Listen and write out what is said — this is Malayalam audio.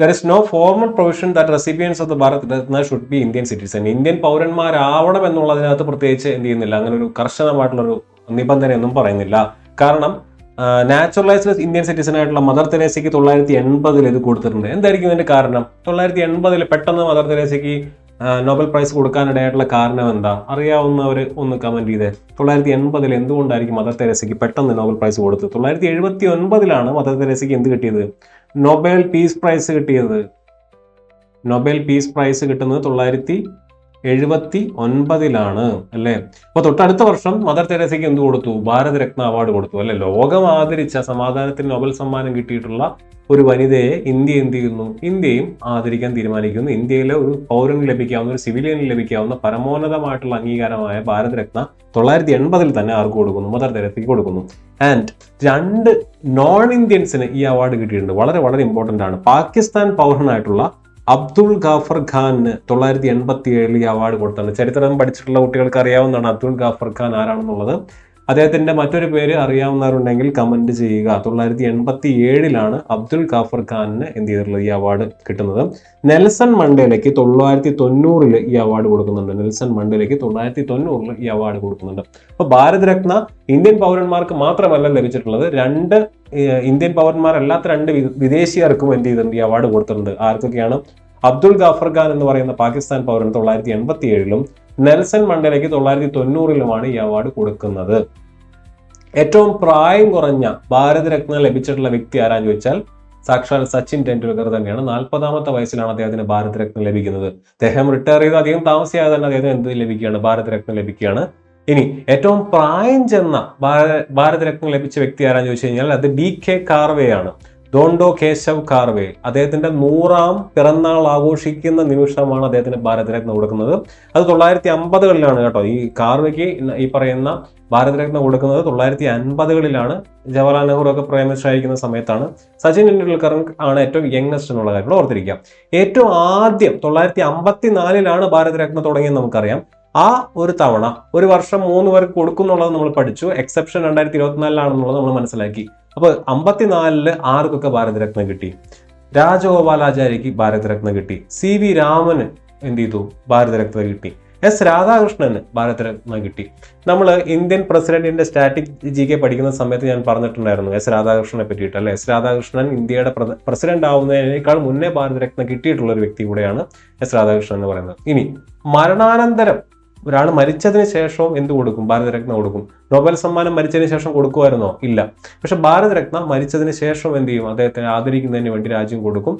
There is no formal provision that recipients of the Bharat Ratna should be Indian citizen. Indian പൗരന്മാരാവണം എന്നുള്ളതിനകത്ത് പ്രത്യേകിച്ച് എന്ത് ചെയ്യുന്നില്ല, അങ്ങനെ ഒരു കർശനമായിട്ടുള്ളൊരു നിബന്ധനയൊന്നും പറയുന്നില്ല. കാരണം നാച്ചുറലൈസ്ഡ് ഇന്ത്യൻ സിറ്റിസൺ ആയിട്ടുള്ള മദർ തെരേസയ്ക്ക് 1980 ഇത് കൊടുത്തിട്ടുണ്ട്. എന്തായിരിക്കും ഇതിന്റെ കാരണം? 1980 പെട്ടെന്ന് മദർ തെരേസയ്ക്ക് നോബൽ പ്രൈസ് കൊടുക്കാനിടയായിട്ടുള്ള കാരണം എന്താ? അറിയാവുന്നവർ ഒന്ന് കമന്റ് ചെയ്തേ. 1980 എന്തുകൊണ്ടായിരിക്കും മദർ തെരേസയ്ക്ക് പെട്ടെന്ന് നോബൽ പ്രൈസ് കൊടുത്തത്? 1979 മദർ തെരേസയ്ക്ക് എന്ത് കിട്ടിയത്? നൊബേൽ പീസ് പ്രൈസ് കിട്ടിയത്. നൊബേൽ പീസ് പ്രൈസ് കിട്ടുന്നത് 1979 അല്ലേ? അപ്പൊ തൊട്ടടുത്ത വർഷം മദർ തെരേസയ്ക്ക് എന്ത് കൊടുത്തു? ഭാരതരത്ന അവാർഡ് കൊടുത്തു അല്ലെ? ലോകം ആദരിച്ച, സമാധാനത്തിന് നോബൽ സമ്മാനം കിട്ടിയിട്ടുള്ള ഒരു വനിതയെ ഇന്ത്യ എന്ത് ചെയ്യുന്നു? ഇന്ത്യയും ആദരിക്കാൻ തീരുമാനിക്കുന്നു. ഇന്ത്യയിലെ ഒരു പൗരന് ലഭിക്കാവുന്ന, ഒരു സിവിലിയന് ലഭിക്കാവുന്ന പരമോന്നതമായിട്ടുള്ള അംഗീകാരമായ ഭാരതരത്ന 1980 തന്നെ ആർക്ക് കൊടുക്കുന്നു? മദർ തെരേസയ്ക്ക് കൊടുക്കുന്നു. ആൻഡ് 2 നോൺ ഇന്ത്യൻസിന് ഈ അവാർഡ് കിട്ടിയിട്ടുണ്ട്. വളരെ വളരെ ഇമ്പോർട്ടന്റ് ആണ്. പാകിസ്ഥാൻ പൗരനായിട്ടുള്ള അബ്ദുൾ ഗാഫർ ഖാന് 1987 ഈ അവാർഡ് കൊടുത്താണ്. ചരിത്രം പഠിച്ചിട്ടുള്ള കുട്ടികൾക്ക് അറിയാവുന്നതാണ് അബ്ദുൾ ഗാഫർ ഖാൻ ആരാണെന്നുള്ളത്. അദ്ദേഹത്തിന്റെ മറ്റൊരു പേര് അറിയാവുന്നവരുണ്ടെങ്കിൽ കമന്റ് ചെയ്യുക. 1987 അബ്ദുൾ ഗാഫർ ഖാനിന് എന്ത് ചെയ്തിട്ടുള്ളത്? ഈ അവാർഡ് കിട്ടുന്നത്. നെൽസൺ മണ്ടേലയ്ക്ക് 1990 ഈ അവാർഡ് കൊടുക്കുന്നുണ്ട്. നെൽസൺ മണ്ടേലയ്ക്ക് 1990 ഈ അവാർഡ് കൊടുക്കുന്നുണ്ട്. അപ്പൊ ഭാരതരത്ന ഇന്ത്യൻ പൗരന്മാർക്ക് മാത്രമല്ല ലഭിച്ചിട്ടുള്ളത്, 2 ഇന്ത്യൻ പൗരന്മാരല്ലാത്ത 2 വിദേശീയർക്കും എന്ത് ചെയ്തിട്ടുണ്ട്? ഈ അവാർഡ് കൊടുത്തിട്ടുണ്ട്. ആർക്കൊക്കെയാണ്? അബ്ദുൾ ഗാഫർ ഖാൻ എന്ന് പറയുന്ന പാകിസ്ഥാൻ പൗരൻ 1987 നെൽസൺ മണ്ടേലയ്ക്ക് 1990 ഈ അവാർഡ് കൊടുക്കുന്നത്. ഏറ്റവും പ്രായം കുറഞ്ഞ ഭാരതരത്ന ലഭിച്ചിട്ടുള്ള വ്യക്തി ആരാന്ന് ചോദിച്ചാൽ സാക്ഷാൽ സച്ചിൻ ടെണ്ടുൽക്കർ തന്നെയാണ്. 40ാമത്തെ വയസ്സിലാണ് അദ്ദേഹത്തിന് ഭാരതരത്ന ലഭിക്കുന്നത്. അദ്ദേഹം റിട്ടയർ ചെയ്ത് അധികം താമസിയാതെ തന്നെ അദ്ദേഹത്തിന് എന്ത് ലഭിക്കുകയാണ്? ഭാരതരത്ന ലഭിക്കുകയാണ്. ഇനി ഏറ്റവും പ്രായം ചെന്ന ഭാരതരത്ന ലഭിച്ച വ്യക്തി ആരാന്ന് ചോദിച്ചു കഴിഞ്ഞാൽ അത് DK കാർവേ ആണ്. ദോണ്ടോ കേശവ് കാർവേ. അദ്ദേഹത്തിന്റെ 100ാം പിറന്നാൾ ആഘോഷിക്കുന്ന നിമിഷമാണ് അദ്ദേഹത്തിന് ഭാരതരത്ന കൊടുക്കുന്നത്. അത് 1950കളിലാണ് കേട്ടോ. ഈ കാർവേക്ക് ഈ പറയുന്ന ഭാരതരത്ന കൊടുക്കുന്നത് 1950കളിലാണ്. ജവഹർലാൽ നെഹ്റു ഒക്കെ പ്രൈം മിനിസ്റ്റർ ആയിരിക്കുന്ന സമയത്താണ്. സച്ചിൻ ടെണ്ടുൽക്കർ ആണ് ഏറ്റവും യങ്ങസ്റ്റ് എന്നുള്ള കാര്യം ഓർത്തിരിക്കാം. ഏറ്റവും ആദ്യം 1954 ഭാരതരത്ന തുടങ്ങിയെന്ന് നമുക്കറിയാം. ആ ഒരു തവണ ഒരു വർഷം 3 പേർക്ക് കൊടുക്കുന്നുള്ളത് നമ്മൾ പഠിച്ചു. എക്സെപ്ഷൻ 2024 നമ്മൾ മനസ്സിലാക്കി. അപ്പൊ 54 ആർക്കൊക്കെ ഭാരതരത്ന കിട്ടി? രാജഗോപാലാചാര്യക്ക് ഭാരതരത്ന കിട്ടി. CV രാമന് എന്ത് ചെയ്തു? ഭാരതരത്ന കിട്ടി. S രാധാകൃഷ്ണന് ഭാരതരത്ന കിട്ടി. നമ്മൾ ഇന്ത്യൻ പ്രസിഡന്റിന്റെ സ്റ്റാറ്റിക് GK പഠിക്കുന്ന സമയത്ത് ഞാൻ പറഞ്ഞിട്ടുണ്ടായിരുന്നു S രാധാകൃഷ്ണനെ പറ്റിയിട്ട് അല്ലെ. S രാധാകൃഷ്ണൻ ഇന്ത്യയുടെ പ്രസിഡന്റ് ആവുന്നതിനേക്കാൾ മുന്നേ ഭാരതരത്ന കിട്ടിയിട്ടുള്ള ഒരു വ്യക്തി കൂടെയാണ് S രാധാകൃഷ്ണൻ എന്ന് പറയുന്നത്. ഇനി മരണാനന്തരം ഒരാൾ മരിച്ചതിന് ശേഷവും എന്ത് കൊടുക്കും? ഭാരതരത്ന കൊടുക്കും. നോബൽ സമ്മാനം മരിച്ചതിന് ശേഷം കൊടുക്കുമായിരുന്നോ? ഇല്ല. പക്ഷെ ഭാരതരത്ന മരിച്ചതിന് ശേഷം എന്ത് ചെയ്യും? അദ്ദേഹത്തെ ആദരിക്കുന്നതിന് വേണ്ടി രാജ്യം കൊടുക്കും.